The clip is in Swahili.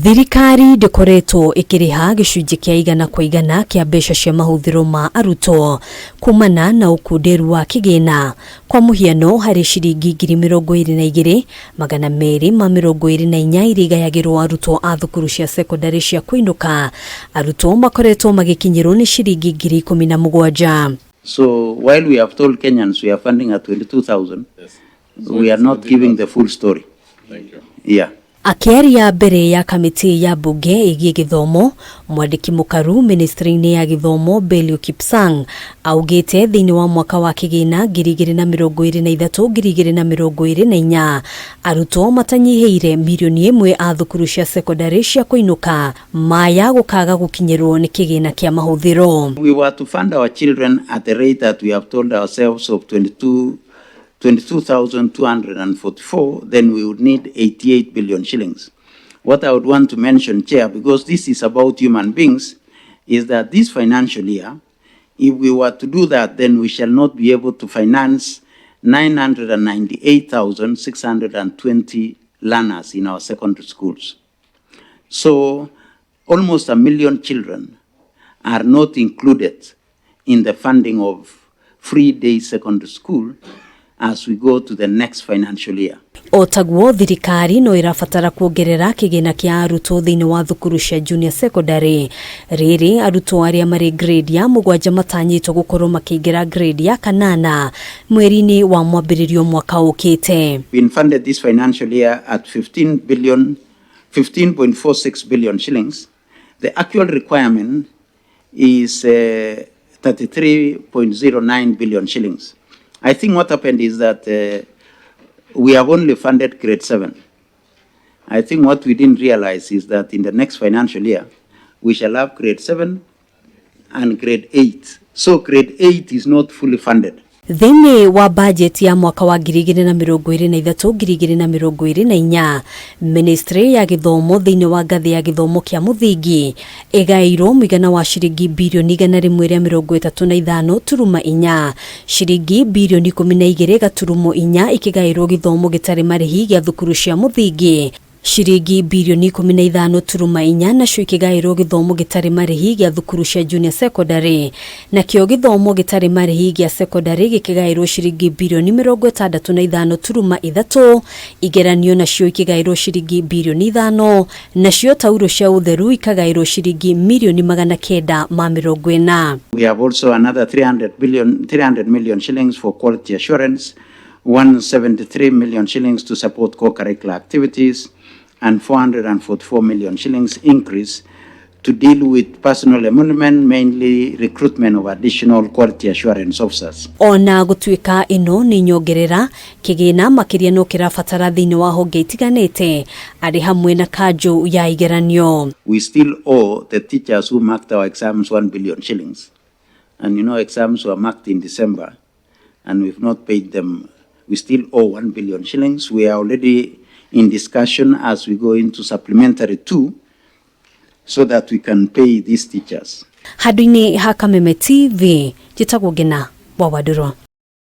Thirikari ndikoretwo ikiriha gicunjĩ kĩa igana kwa igana kĩa mbeca cia mahũthĩro ma arutwo kumana na ũkunderu wa kĩgĩna. Kwa mũhiano harĩ ciringi 22,224 iria igayagĩrwo arutwo a thukuru cia secondary cia KUINUKA, arutwo makoretwo magikinyĩrwo nĩ ciringi 17,000. So while we have told Kenyans we are funding at 22,000, we are not giving the full story. Thank you. Yeah. Akiaria mbere ya kamiti ya bunge igie githomo, mwandiki MUKARU ministry-inĩ ya githomo BELIO KIPSANG augite thĩinĩ wa mwaka wa kĩgĩna 2023-2024 arutwo matanyihĩire mirioni 1 a thukuru cia secondary cia KUINUKA maya gũkaga gũkinyĩrwo nĩ kĩgĩna kĩa mahũthĩro. We were to fund our children at the rate that we have told ourselves of 22,244, then we would need 88 billion shillings. What I would want to mention, Chair, because this is about human beings, is that this financial year, if we were to do that, then we shall not be able to finance 998,620 learners in our secondary schools. So almost 1 million children are not included in the funding of free day secondary school as we go to the next financial year. Otaguo thirikari no irabatara kuongerera kĩgĩna kĩa arutwo thĩinĩ wa thukuru cia junior secondary. Rĩrĩ arutwo arĩa marĩ grade ya 7 matanyĩtwo gũkorwo makĩingĩra grade ya 8 mweri-inĩ wa mwambĩrĩrio mwaka ũkĩte. We funded this financial year at 15.46 billion shillings. The actual requirement is 33.09 billion shillings. I think what happened is that we have only funded grade 7. I think what we didn't realize is that in the next financial year, we shall have grade 7 and grade 8. So grade 8 is not fully funded. Thĩinĩ wa budget ya mwaka wa 2023-2024 ministry ya gĩthomo thĩinĩ wa ngathĩ ya gĩthomo kĩa mũthingi ĩgaĩirwo mũigana wa ciringi mbirioni 135.4, ciringi mbirioni 12.4 ikĩgaĩirwo gĩthomo gĩtarĩ marĩhi gĩa thukuru cia mũthingi, ciringi mbirioni 15.4 nacio ikĩgaĩirwo gĩthomo gĩtarĩ marĩhi gĩa thukuru cia junior secondary, nakĩo gĩthomo gĩtarĩ marĩhi gĩa secondary gĩkĩgaĩirwo ciringi mbirioni 65.3, igeranio nacio ikĩgaĩirwo ciringi mbirioni 5, nacio tauro cia ũtheru ikagaĩirwo ciringi milioni 940. We have also another 300 million shillings for quality assurance, 173 million shillings to support co-curricular activities, and 444 million shillings increase to deal with personal emolument, mainly recruitment of additional quality assurance officers. Ona gũtuĩka ĩno nĩ nyongerera, kĩgĩna makĩria no kĩrabatara thĩinĩ wa honge itiganĩte arĩ hamwe na kanjũ ya igeranio. We still owe the teachers who marked our exams 1 billion shillings. And you know, exams were marked in December and we've not paid them. We still owe 1 billion shillings. We are already in discussion as we go into supplementary 2 so that we can pay these teachers. Handũ-inĩ ha Kameme TV, njĩtagwo Ngina wa Wadũrwo.